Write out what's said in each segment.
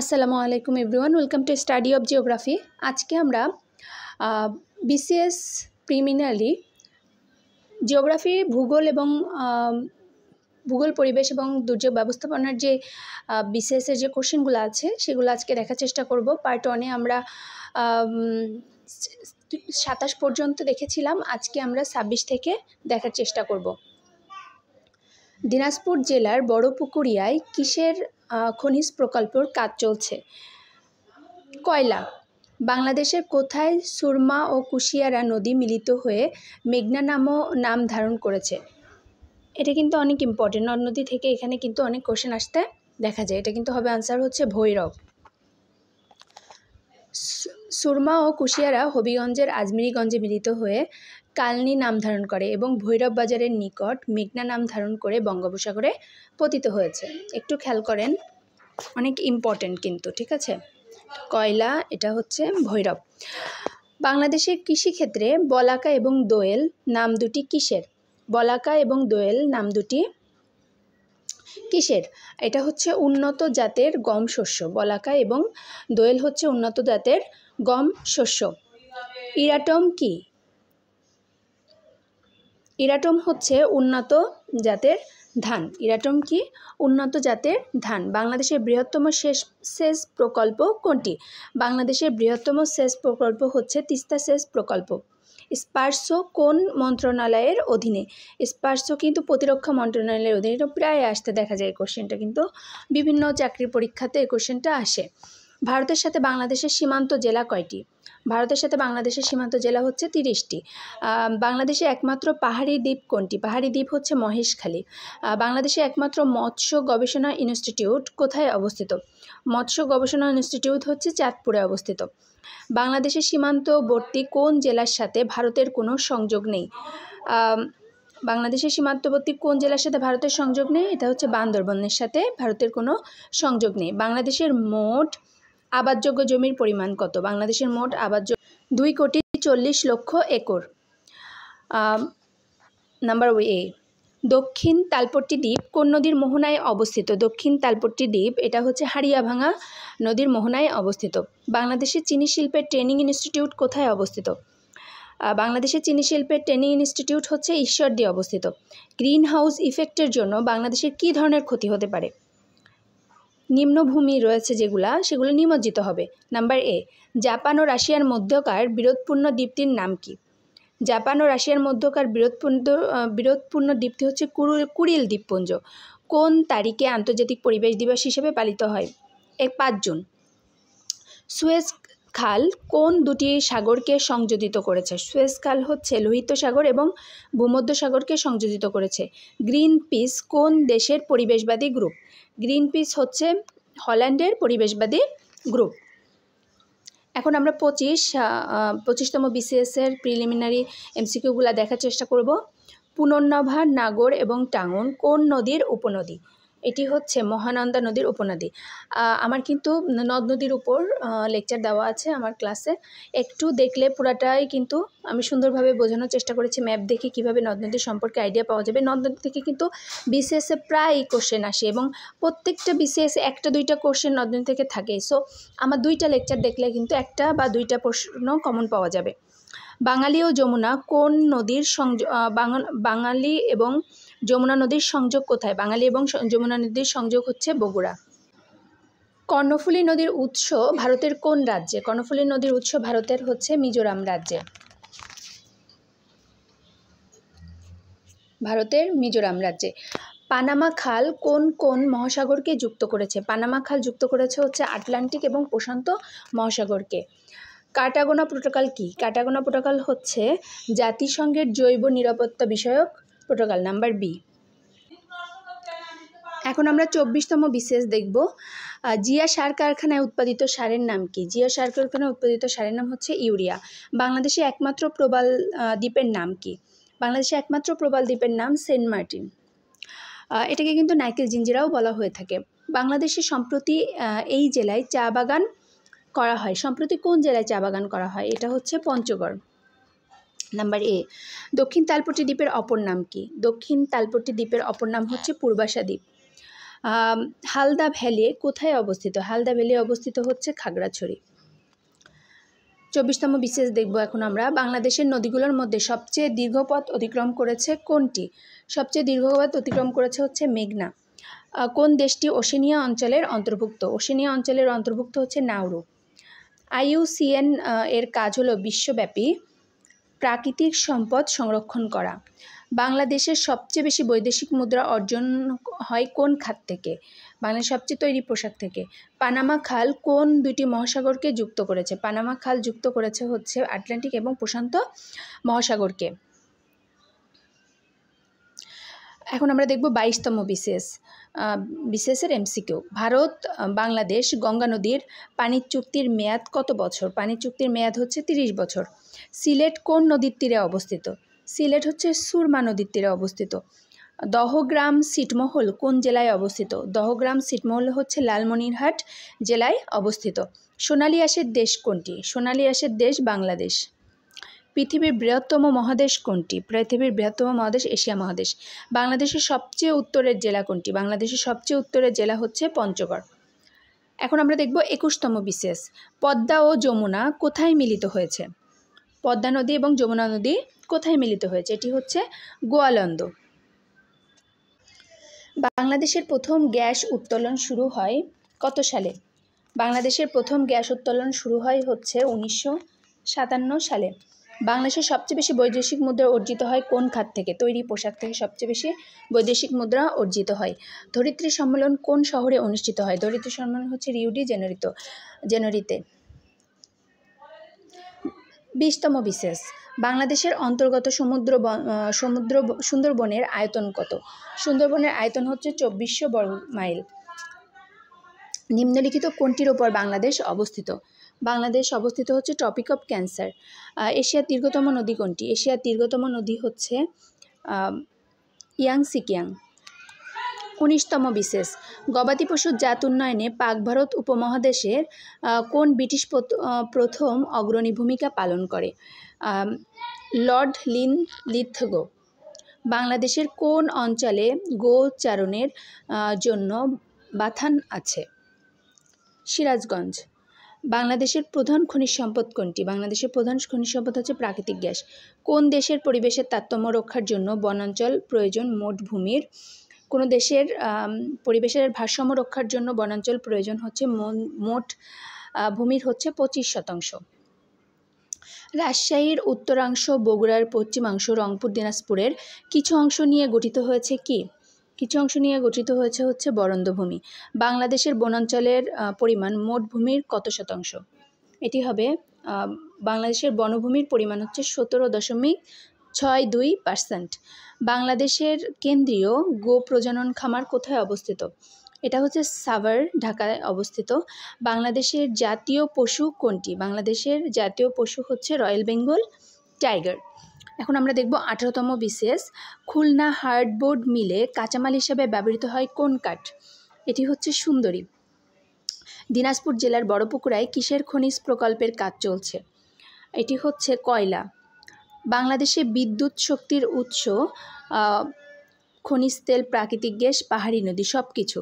আসসালামু আলাইকুম everyone, welcome to study of geography. আজকে আমরা বিসিএস প্রিলিমিনারি জিওগ্রাফি ভূগোল এবং ভূগোল পরিবেশ এবং দুর্যোগ ব্যবস্থাপনার যে বিসিএসের যে কোশ্চেনগুলো আছে সেগুলো আজকে দেখার চেষ্টা করব। পার্ট 1-এ আমরা 27 পর্যন্ত দেখেছিলাম, আজকে আমরা 26 থেকে দেখার চেষ্টা করব। দিনাজপুর জেলার বড়পুকুরিয়ায় কিসের খনিজ প্রকল্পের কাজ চলছে? কয়লা। বাংলাদেশের কোথায় সুরমা ও কুশিয়ারা নদী মিলিত হয়ে মেঘনা নাম ধারণ করেছে? এটা কিন্তু অনেক ইম্পর্টেন্ট, নদ নদী থেকে এখানে কিন্তু অনেক কোশ্চেন আসতে দেখা যায়। এটা কিন্তু হবে আনসার হচ্ছে ভৈরব। সুরমা ও কুশিয়ারা হবিগঞ্জের আজমিরিগঞ্জে মিলিত হয়ে কালনী নাম ধারণ করে এবং ভৈরব বাজারের নিকট মেঘনা নাম ধারণ করে বঙ্গোপসাগরে পতিত হয়েছে। একটু খেয়াল করেন, অনেক ইম্পর্টেন্ট কিন্তু, ঠিক আছে। কয়লা, এটা হচ্ছে ভৈরব। বাংলাদেশের কৃষিক্ষেত্রে বলাকা এবং দোয়েল নাম দুটি কিসের? বলাকা এবং দোয়েল নাম দুটি কিসের? এটা হচ্ছে উন্নত জাতের গম শস্য। বলাকা এবং দোয়েল হচ্ছে উন্নত জাতের গম শস্য। ইরাটম কি? ইরাটম হচ্ছে উন্নত জাতের ধান। ইরাটম কি? উন্নত জাতের ধান। বাংলাদেশের বৃহত্তম সেচ প্রকল্প কোনটি? বাংলাদেশের বৃহত্তম সেচ প্রকল্প হচ্ছে তিস্তা সেচ প্রকল্প। স্পারসো কোন মন্ত্রণালয়ের অধীনে? স্পারসো কিন্তু প্রতিরক্ষা মন্ত্রণালয়ের অধীনে। এটা প্রায় আসতে দেখা যায় কোশ্চেনটা, কিন্তু বিভিন্ন চাকরির পরীক্ষাতে এই কোশ্চেনটা আসে। ভারতের সাথে বাংলাদেশের সীমান্ত জেলা কয়টি? ভারতের সাথে বাংলাদেশের সীমান্ত জেলা হচ্ছে 30টি। বাংলাদেশে একমাত্র পাহাড়ি দ্বীপ কোনটি? পাহাড়ি দ্বীপ হচ্ছে মহেশখালী। বাংলাদেশে একমাত্র মৎস্য গবেষণা ইনস্টিটিউট কোথায় অবস্থিত? মৎস্য গবেষণা ইনস্টিটিউট হচ্ছে চাঁদপুরে অবস্থিত। বাংলাদেশের সীমান্তবর্তী কোন জেলার সাথে ভারতের কোনো সংযোগ নেই? বাংলাদেশের সীমান্তবর্তী কোন জেলার সাথে ভারতের সংযোগ নেই? এটা হচ্ছে বান্দরবনের সাথে ভারতের কোনো সংযোগ নেই। বাংলাদেশের মোট আবাদযোগ্য জমির পরিমাণ কত? বাংলাদেশের মোট আবাদযোগ্য 2,40,00,000 একর। Number A. দক্ষিণ তালপট্টি দ্বীপ কোন নদীর মোহনায় অবস্থিত? দক্ষিণ তালপট্টি দ্বীপ এটা হচ্ছে হাড়িয়াভাঙা নদীর মোহনায় অবস্থিত। বাংলাদেশের চিনি শিল্পের ট্রেনিং ইনস্টিটিউট কোথায় অবস্থিত? বাংলাদেশের চিনি শিল্পের ট্রেনিং ইনস্টিটিউট হচ্ছে ঈশ্বরদী অবস্থিত। গ্রিন হাউস ইফেক্টের জন্য বাংলাদেশের কী ধরনের ক্ষতি হতে পারে? নিম্নভূমি রয়েছে সেগুলো নিমজ্জিত হবে। Number A. জাপান ও রাশিয়ার মধ্যকার বিরোধপূর্ণ দ্বীপটির নাম কি? জাপান ও রাশিয়ার মধ্যকার বিরোধপূর্ণ দ্বীপটি হচ্ছে কুরিল দ্বীপপুঞ্জ। কোন তারিখে আন্তর্জাতিক পরিবেশ দিবস হিসেবে পালিত হয়? 5 জুন। সুয়েজ খাল কোন দুটি সাগরকে সংযোজিত করেছে? সুয়েজ খাল হচ্ছে লোহিত সাগর এবং ভূমধ্য সাগরকে সংযোজিত করেছে। গ্রিন পিস কোন দেশের পরিবেশবাদী গ্রুপ? গ্রিন পিস হচ্ছে হল্যান্ডের পরিবেশবাদী গ্রুপ। এখন আমরা 25তম বিসিএসের প্রিলিমিনারি এমসিকিউগুলো দেখার চেষ্টা করব। পুনর্নভা, নাগর এবং টাঙ্গন কোন নদীর উপনদী? এটি হচ্ছে মহানন্দা নদীর উপনদী। আমার কিন্তু নদ নদীর উপর লেকচার দেওয়া আছে আমার ক্লাসে, একটু দেখলে পুরাটাই কিন্তু আমি সুন্দরভাবে বোঝানোর চেষ্টা করেছি, ম্যাপ দেখে কীভাবে নদ নদীর সম্পর্কে আইডিয়া পাওয়া যাবে। নদ নদী থেকে কিন্তু বিসিএসে প্রায় কোশ্চেন আসে এবং প্রত্যেকটা বিসিএসে 1-2টা কোশ্চেন নদ নদী থেকে থাকে। সো আমার 2টা লেকচার দেখলে কিন্তু 1টা বা 2টা প্রশ্ন কমন পাওয়া যাবে। বাঙালি ও যমুনা কোন নদীর বাঙালি এবং যমুনা নদীর সংযোগ কোথায়? বাঙালি এবং যমুনা নদীর সংযোগ হচ্ছে বগুড়া। কর্ণফুলী নদীর উৎস ভারতের কোন রাজ্যে? কর্ণফুলী নদীর উৎস ভারতের হচ্ছে মিজোরাম রাজ্যে। ভারতের মিজোরাম রাজ্যে। পানামা খাল কোন কোন মহাসাগরকে যুক্ত করেছে? পানামা খাল যুক্ত করেছে হচ্ছে আটলান্টিক এবং প্রশান্ত মহাসাগরকে। কার্টাগোনা প্রোটোকল কি? কার্টাগোনা প্রোটোকল হচ্ছে জাতিসংঘের জৈব নিরাপত্তা বিষয়ক প্রোটোকল। Number B. এখন আমরা 24তম বিসিএস দেখব। জিয়া সার কারখানায় উৎপাদিত সারের নাম কি? জিয়া সার কারখানায় উৎপাদিত সারের নাম হচ্ছে ইউরিয়া। বাংলাদেশে একমাত্র প্রবাল দ্বীপের নাম কি? বাংলাদেশে একমাত্র প্রবাল দ্বীপের নাম সেন্ট মার্টিন। এটাকে কিন্তু নাইকেল জিঞ্জিরাও বলা হয়ে থাকে। বাংলাদেশে সম্প্রতি এই জেলায় চা বাগান করা হয়। সম্প্রতি কোন জেলায় চা বাগান করা হয়? এটা হচ্ছে পঞ্চগড়। Number A. দক্ষিণ তালপট্টি দ্বীপের অপর নাম কি? দক্ষিণ তালপট্টি দ্বীপের অপর নাম হচ্ছে পূর্বাশা দ্বীপ। হালদা ভ্যালি কোথায় অবস্থিত? হালদা ভ্যালি অবস্থিত হচ্ছে খাগড়াছড়ি। 24তম বিশেষ দেখব এখন আমরা। বাংলাদেশের নদীগুলোর মধ্যে সবচেয়ে দীর্ঘ পথ অতিক্রম করেছে কোনটি? সবচেয়ে দীর্ঘ পথ অতিক্রম করেছে হচ্ছে মেঘনা। কোন দেশটি ওশেনিয়া অঞ্চলের অন্তর্ভুক্ত? ওশেনিয়া অঞ্চলের অন্তর্ভুক্ত হচ্ছে নাউরু। IUCN এর কাজ হলো বিশ্বব্যাপী প্রাকৃতিক সম্পদ সংরক্ষণ করা। বাংলাদেশের সবচেয়ে বেশি বৈদেশিক মুদ্রা অর্জন হয় কোন খাত থেকে? বাংলাদেশের সবচেয়ে তৈরি পোশাক থেকে। পানামা খাল কোন দুটি মহাসাগরকে যুক্ত করেছে? পানামা খাল যুক্ত করেছে হচ্ছে আটলান্টিক এবং প্রশান্ত মহাসাগরকে। এখন আমরা দেখব 22তম বিশেষের MCQ। ভারত বাংলাদেশ গঙ্গা নদীর পানির চুক্তির মেয়াদ কত বছর? পানির চুক্তির মেয়াদ হচ্ছে 30 বছর। সিলেট কোন নদীর তীরে অবস্থিত? সিলেট হচ্ছে সুরমা নদীর তীরে অবস্থিত। দহগ্রাম ছিটমহল কোন জেলায় অবস্থিত? দহগ্রাম ছিটমহল হচ্ছে লালমনিরহাট জেলায় অবস্থিত। সোনালী আঁশের দেশ কোনটি? সোনালী আঁশের দেশ বাংলাদেশ। পৃথিবীর বৃহত্তম মহাদেশ কোনটি? পৃথিবীর বৃহত্তম মহাদেশ এশিয়া মহাদেশ। বাংলাদেশের সবচেয়ে উত্তরের জেলা কোনটি? বাংলাদেশের সবচেয়ে উত্তরের জেলা হচ্ছে পঞ্চগড়। এখন আমরা দেখব 21তম বিশেষ। পদ্মা ও যমুনা কোথায় মিলিত হয়েছে? পদ্মা নদী এবং যমুনা নদী কোথায় মিলিত হয়েছে? এটি হচ্ছে গোয়ালন্দ। বাংলাদেশের প্রথম গ্যাস উত্তোলন শুরু হয় কত সালে? বাংলাদেশের প্রথম গ্যাস উত্তোলন শুরু হয় হচ্ছে 1957 সালে। বাংলাদেশের সবচেয়ে বেশি বৈদেশিক মুদ্রা অর্জিত হয় কোন খাত থেকে? তৈরি পোশাক থেকে সবচেয়ে বেশি বৈদেশিক মুদ্রা অর্জিত হয়। ধরিত্রী সম্মেলন কোন শহরে অনুষ্ঠিত হয়? ধরিত্রী সম্মেলন হচ্ছে রিও ডি জেনেরিতে। 20তম বিশেষ। বাংলাদেশের অন্তর্গত সুন্দরবনের আয়তন কত? সুন্দরবনের আয়তন হচ্ছে 2400 বর্গ মাইল। নিম্নলিখিত কোনটির ওপর বাংলাদেশ অবস্থিত? বাংলাদেশ অবস্থিত হচ্ছে টপিক অফ ক্যান্সার। এশিয়ার দীর্ঘতম নদী কোনটি? এশিয়ার দীর্ঘতম নদী হচ্ছে ইয়াংসিকিয়াং। 19তম বিশেষ। গবাদি পশুর জাত উন্নয়নে পাক ভারত উপমহাদেশের কোন ব্রিটিশ প্রথম অগ্রণী ভূমিকা পালন করে? লর্ড লিথগো। বাংলাদেশের কোন অঞ্চলে গোচারণের জন্য বাথান আছে? সিরাজগঞ্জ। বাংলাদেশের প্রধান খনিজ সম্পদ কোনটি? বাংলাদেশের প্রধান খনিজ সম্পদ হচ্ছে প্রাকৃতিক গ্যাস। কোন দেশের পরিবেশের তারতম্য রক্ষার জন্য বনাঞ্চল প্রয়োজন মোট ভূমির? কোনো দেশের পরিবেশের ভারসাম্য রক্ষার জন্য বনাঞ্চল প্রয়োজন হচ্ছে মোট ভূমির হচ্ছে 25%। রাজশাহীর উত্তরাংশ, বগুড়ার পশ্চিমাংশ, রংপুর, দিনাজপুরের কিছু অংশ নিয়ে গঠিত হয়েছে কি? কিছু অংশ নিয়ে গঠিত হয়েছে হচ্ছে বরেন্দ্রভূমি। বাংলাদেশের বনাঞ্চলের পরিমাণ মোট ভূমির কত শতাংশ? এটি হবে বাংলাদেশের বনভূমির পরিমাণ হচ্ছে 17.62%। বাংলাদেশের কেন্দ্রীয় গো প্রজনন খামার কোথায় অবস্থিত? এটা হচ্ছে সাভার, ঢাকায় অবস্থিত। বাংলাদেশের জাতীয় পশু কোনটি? বাংলাদেশের জাতীয় পশু হচ্ছে রয়্যাল বেঙ্গল টাইগার। এখন আমরা দেখব 18তম বিশেষ। খুলনা হার্ডবোর্ড মিলে কাঁচামাল হিসাবে ব্যবহৃত হয় কোন কাঠ? এটি হচ্ছে সুন্দরী। দিনাজপুর জেলার বড়পুকুরায় কিসের খনিজ প্রকল্পের কাজ চলছে? এটি হচ্ছে কয়লা। বাংলাদেশে বিদ্যুৎ শক্তির উৎস খনিজ তেল, প্রাকৃতিক গ্যাস, পাহাড়ি নদী সব কিছু।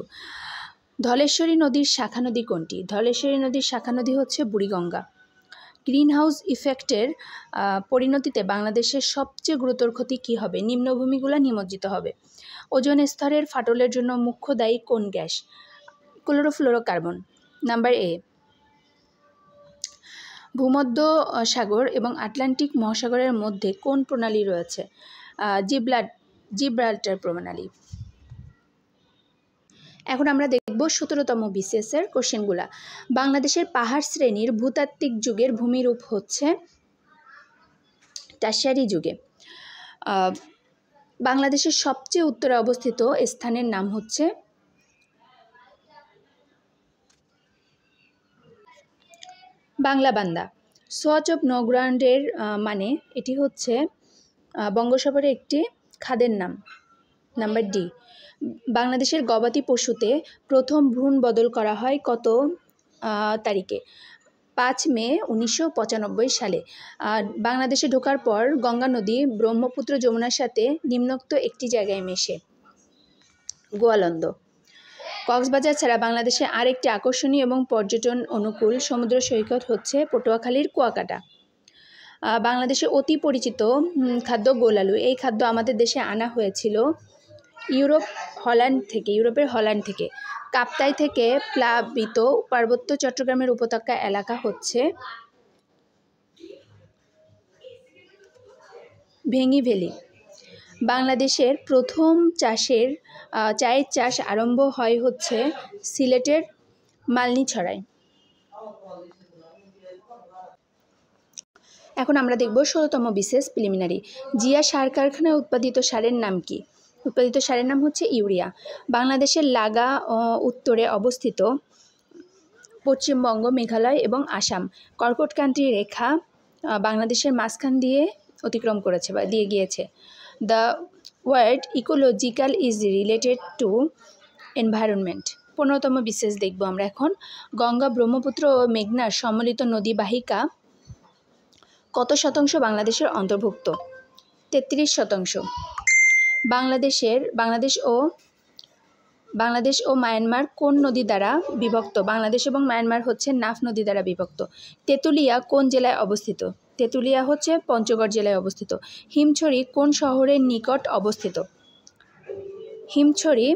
ধলেশ্বরী নদীর শাখা নদী কোনটি? ধলেশ্বরী নদীর শাখা নদী হচ্ছে বুড়িগঙ্গা। গ্রিনহাউস ইফেক্টের পরিণতিতে বাংলাদেশের সবচেয়ে গুরুতর ক্ষতি কী হবে? নিম্নভূমিগুলো নিমজ্জিত হবে। ওজোন স্তরের ফাটলের জন্য মুখ্য দায়ী কোন গ্যাস? ক্লোরোফ্লোরোকার্বন। Number A. ভূমধ্য সাগর এবং আটলান্টিক মহাসাগরের মধ্যে কোন প্রণালী রয়েছে? জিব্রাল্টার প্রণালী। এখন আমরা দেখব 17তম বিসিএসের কোশ্চেনগুলা। বাংলাদেশের পাহাড় শ্রেণীর ভূতাত্ত্বিক যুগের ভূমিরূপ হচ্ছে টারশিয়ারি যুগে। বাংলাদেশের সবচেয়ে উত্তরে অবস্থিত স্থানের নাম হচ্ছে বাংলাবান্ধা। সোয়াচ অফ নো গ্রাউন্ডের মানে এটি হচ্ছে বঙ্গোপসাগরের একটি খাদের নাম। Number D. বাংলাদেশের গবাদি পশুতে প্রথম ভ্রূণ বদল করা হয় কত তারিখে? 5 মে 1995 সালে। বাংলাদেশে ঢোকার পর গঙ্গা নদী ব্রহ্মপুত্র যমুনার সাথে নিম্নোক্ত একটি জায়গায় মেশে। গোয়ালন্দ। কক্সবাজার ছাড়া বাংলাদেশে আরেকটি আকর্ষণীয় এবং পর্যটন অনুকূল সমুদ্র সৈকত হচ্ছে পটুয়াখালীর কুয়াকাটা। বাংলাদেশে অতি পরিচিত খাদ্য গোলালু। এই খাদ্য আমাদের দেশে আনা হয়েছিল ইউরোপের হল্যান্ড থেকে। কাপ্তাই থেকে প্লাবিত পার্বত্য চট্টগ্রামের উপত্যকা এলাকা হচ্ছে ভেঙ্গি ভ্যালি। বাংলাদেশের প্রথম চায়ের চাষ আরম্ভ হয় হচ্ছে সিলেটের মালনীছড়ায়। এখন আমরা দেখব 16তম বিশেষ প্রিলিমিনারি। জিয়া সার কারখানায় উৎপাদিত সারের নাম কি? উৎপাদিত সারের নাম হচ্ছে ইউরিয়া। বাংলাদেশের লাগা উত্তরে অবস্থিত পশ্চিমবঙ্গ, মেঘালয় এবং আসাম। কর্কটক্রান্তি রেখা বাংলাদেশের মাঝখান দিয়ে অতিক্রম করেছে বা দিয়ে গিয়েছে। The word ecological is related to environment. 15তম বিশেষ দেখব আমরা এখন। গঙ্গা, ব্রহ্মপুত্র ও মেঘনার সম্মিলিত নদী বাহিকা কত শতাংশ বাংলাদেশের অন্তর্ভুক্ত? 33%। বাংলাদেশ ও মায়ানমার কোন নদী দ্বারা বিভক্ত? বাংলাদেশ এবং মায়ানমার হচ্ছে নাফ নদী দ্বারা বিভক্ত। তেঁতুলিয়া কোন জেলায় অবস্থিত? তেঁতুলিয়া হচ্ছে পঞ্চগড় জেলায় অবস্থিত। হিমছড়ি কোন শহরের নিকট অবস্থিত? হিমছড়ি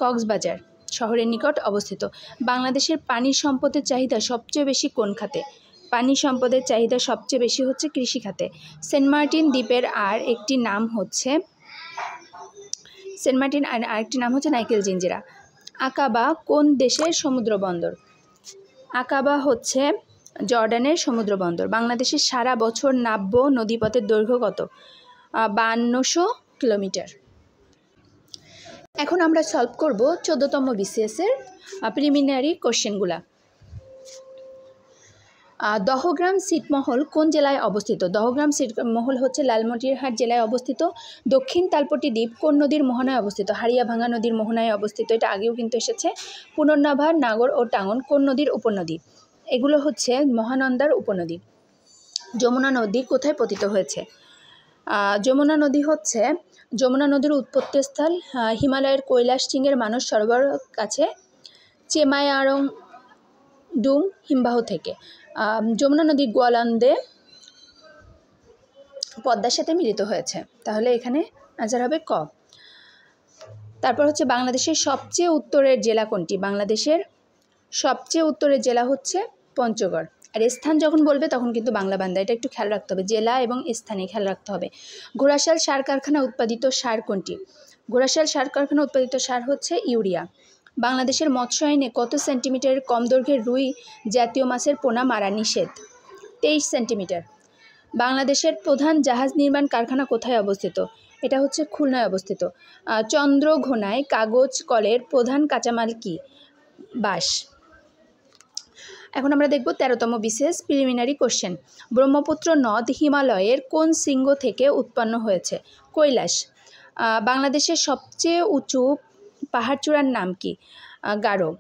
কক্সবাজার শহরের নিকট অবস্থিত। বাংলাদেশের পানি সম্পদের চাহিদা সবচেয়ে বেশি কোন খাতে? পানি সম্পদের চাহিদা সবচেয়ে বেশি হচ্ছে কৃষি খাতে। সেন্ট মার্টিন দ্বীপের আরেকটি নাম হচ্ছে নাইকেল জিঞ্জিরা। আকাবা কোন দেশের সমুদ্র বন্দর? আকাবা হচ্ছে জর্ডানের সমুদ্র বন্দর। বাংলাদেশের সারা বছর নাব্য নদীপথের দৈর্ঘ্য কত? 5200 কিলোমিটার। এখন আমরা সলভ করব 14তম বিসিএসের প্রিলিমিনারি কোশ্চেনগুলা। দহগ্রাম ছিটমহল কোন জেলায় অবস্থিত? দহগ্রাম ছিটমহল হচ্ছে লালমনিরহাট জেলায় অবস্থিত। দক্ষিণ তালপট্টি দ্বীপ কোন নদীর মোহনায় অবস্থিত? হারিয়াভাঙা নদীর মোহনায় অবস্থিত। এটা আগেও কিন্তু এসেছে। পুনর্নাভার, নাগর ও টাঙ্গন কোন নদীর উপনদী? এগুলো হচ্ছে মহানন্দার উপনদী। যমুনা নদী কোথায় পতিত হয়েছে? যমুনা নদীর উৎপত্তিস্থল হিমালয়ের কৈলাস শৃঙ্গের মানস সরোবর কাছে চেমায়ারংডুং হিমবাহ থেকে। যমুনা নদী গোয়ালন্দে পদ্মার সাথে মিলিত হয়েছে। তাহলে এখানে আনসার হবে ক। তারপর হচ্ছে বাংলাদেশের সবচেয়ে উত্তরের জেলা কোনটি? বাংলাদেশের সবচেয়ে উত্তরের জেলা হচ্ছে পঞ্চগড়। আর স্থান যখন বলবে তখন কিন্তু বাংলা বান্দা, এটা একটু খেয়াল রাখতে হবে। জেলা এবং স্থানে খেয়াল রাখতে হবে। ঘোড়াশাল সার কারখানা উৎপাদিত সার কোনটি? ঘোড়াশাল সার কারখানা উৎপাদিত সার হচ্ছে ইউরিয়া। বাংলাদেশের মৎস্য আইনে কত সেন্টিমিটারের কম দৈর্ঘ্যের রুই জাতীয় মাছের পোনা মারা নিষেধ? 23 সেন্টিমিটার। বাংলাদেশের প্রধান জাহাজ নির্মাণ কারখানা কোথায় অবস্থিত? এটা হচ্ছে খুলনায় অবস্থিত। চন্দ্রঘোনায় কাগজ কলের প্রধান কাঁচামাল কি? বাঁশ। এখন আমরা দেখব 13তম বিশেষ প্রিলিমিনারি কোশ্চেন। ব্রহ্মপুত্র নদ হিমালয়ের কোন শৃঙ্গ থেকে উৎপন্ন হয়েছে? কৈলাস। বাংলাদেশের সবচেয়ে উঁচু পাহাড়চূড়ার নাম কি? গারো।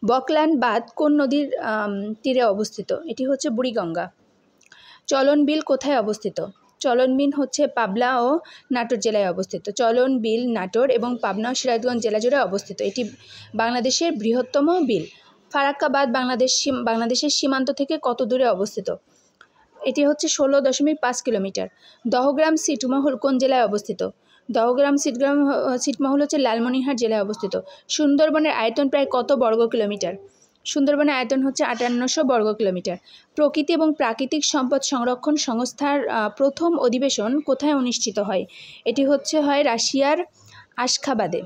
বকলান বাঁধ কোন নদীর তীরে অবস্থিত? এটি হচ্ছে বুড়িগঙ্গা। চলন বিল কোথায় অবস্থিত? চলন বিল হচ্ছে পাবনা ও নাটোর জেলায় অবস্থিত। চলন বিল নাটোর এবং পাবনা ও সিরাজগঞ্জ জেলা জুড়ে অবস্থিত। এটি বাংলাদেশের বৃহত্তম বিল। ফারাক্কা বাঁধ বাংলাদেশের সীমান্ত থেকে কত দূরে অবস্থিত? এটি হচ্ছে 16.5 কিলোমিটার। দহগ্রাম ছিটমহল কোন জেলায় অবস্থিত? দহগ্রাম ছিটমহল হচ্ছে লালমনিরহাট জেলায় অবস্থিত। সুন্দরবনের আয়তন প্রায় কত বর্গ কিলোমিটার? সুন্দরবনের আয়তন হচ্ছে 5800 বর্গ কিলোমিটার। প্রকৃতি এবং প্রাকৃতিক সম্পদ সংরক্ষণ সংস্থার প্রথম অধিবেশন কোথায় অনুষ্ঠিত হয়? এটি হয় রাশিয়ার আশখাবাদে।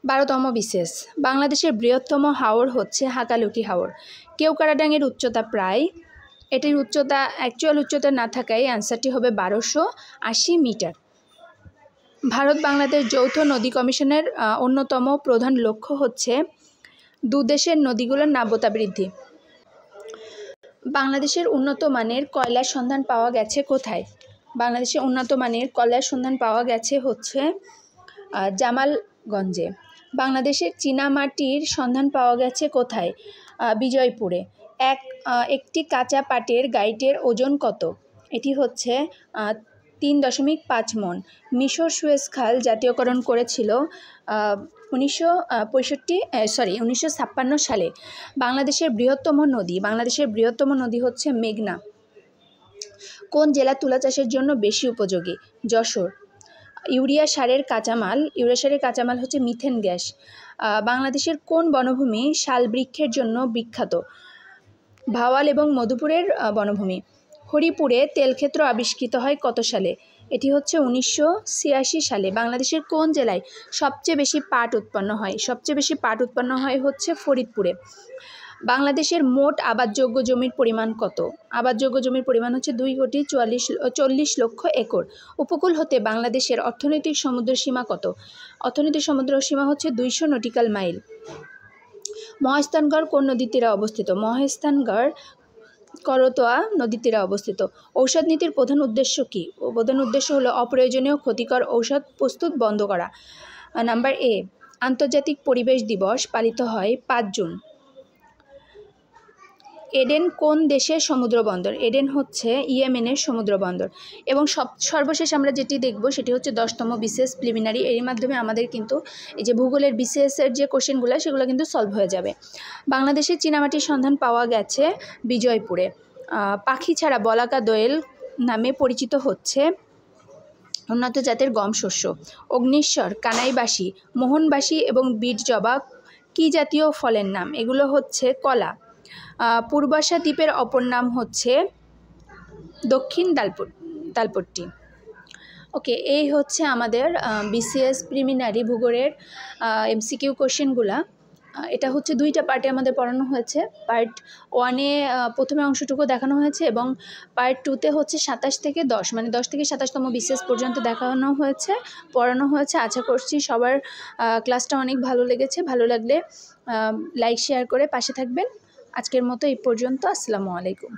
12তম বিশেষ। বাংলাদেশের বৃহত্তম হাওর হচ্ছে হাকালুকি হাওর। কেওক্রাডাঙ্গের উচ্চতা প্রায়। এটির অ্যাকচুয়াল উচ্চতা না থাকায় অ্যান্সারটি হবে 1280 মিটার। ভারত বাংলাদেশ যৌথ নদী কমিশনের অন্যতম প্রধান লক্ষ্য হচ্ছে দুদেশের নদীগুলোর নাব্যতা বৃদ্ধি। বাংলাদেশের উন্নত মানের কয়লার সন্ধান পাওয়া গেছে কোথায়? বাংলাদেশের উন্নত মানের কয়লার সন্ধান পাওয়া গেছে হচ্ছে জামালগঞ্জে। বাংলাদেশের চীনামাটির সন্ধান পাওয়া গেছে কোথায়? বিজয়পুরে। একটি কাঁচা পাটের গাইটের ওজন কত? এটি হচ্ছে 3.5 মন। মিশর সুয়েজ খাল জাতীয়করণ করেছিল 1956 সালে। বাংলাদেশের বৃহত্তম নদী হচ্ছে মেঘনা। কোন জেলা তুলা চাষের জন্য বেশি উপযোগী? যশোর। ইউরিয়া সারের কাঁচামাল হচ্ছে মিথেন গ্যাস। বাংলাদেশের কোন বনভূমি শাল বৃক্ষের জন্য বিখ্যাত? ভাওয়াল এবং মধুপুরের বনভূমি। হরিপুরে তেলক্ষেত্র আবিষ্কৃত হয় কত সালে? এটি হচ্ছে 1986 সালে। বাংলাদেশের কোন জেলায় সবচেয়ে বেশি পাট উৎপন্ন হয় হচ্ছে ফরিদপুরে। বাংলাদেশের মোট আবাদযোগ্য জমির পরিমাণ কত? আবাদযোগ্য জমির পরিমাণ হচ্ছে 2,40 লক্ষ একর। উপকূল হতে বাংলাদেশের অর্থনৈতিক সমুদ্র সীমা কত? অর্থনৈতিক সমুদ্র সীমা হচ্ছে 200 নটিক্যাল মাইল। মহাস্থানগড় কোন নদীর তীরে অবস্থিত? মহাস্থানগড় করতোয়া নদীর তীরে অবস্থিত। ঔষধ নীতির প্রধান উদ্দেশ্য কী? প্রধান উদ্দেশ্য হলো অপ্রয়োজনীয় ক্ষতিকর ঔষধ প্রস্তুত বন্ধ করা। নাম্বার এ, আন্তর্জাতিক পরিবেশ দিবস পালিত হয় 5 জুন। এডেন কোন দেশের সমুদ্রবন্দর? এডেন হচ্ছে ইয়েমেনের সমুদ্রবন্দর। এবং সর্বশেষ আমরা যেটি দেখব সেটি হচ্ছে 10তম বিসিএস প্রিলিমিনারি। এর মাধ্যমে আমাদের কিন্তু এই যে ভূগোলের বিসিএসের যে কোশ্চেনগুলো সেগুলো কিন্তু সলভ হয়ে যাবে। বাংলাদেশের চীনামাটির সন্ধান পাওয়া গেছে বিজয়পুরে। পাখি ছাড়া বলাকা দোয়েল নামে পরিচিত হচ্ছে উন্নত জাতের গম শস্য। অগ্নিশ্বর, কানাইবাসী, মোহনবাসী এবং বিট জবা কী জাতীয় ফলের নাম? এগুলো হচ্ছে কলা। পূর্বাশা দ্বীপের অপর নাম হচ্ছে দক্ষিণ তালপট্টি। ওকে, এই হচ্ছে আমাদের বিসিএস প্রিলিমিনারি ভূগোলের এমসিকিউ কোশ্চেনগুলা। এটা হচ্ছে 2টা পার্টে আমাদের পড়ানো হয়েছে। পার্ট 1-এ প্রথমে অংশটুকু দেখানো হয়েছে এবং পার্ট 2-তে হচ্ছে 27 থেকে 10 মানে 10 থেকে 27তম বিসিএস পর্যন্ত পড়ানো হয়েছে। আশা করছি সবার ক্লাসটা অনেক ভালো লেগেছে। ভালো লাগলে লাইক শেয়ার করে পাশে থাকবেন। আজকের মতো এই পর্যন্ত। আসসালামু আলাইকুম।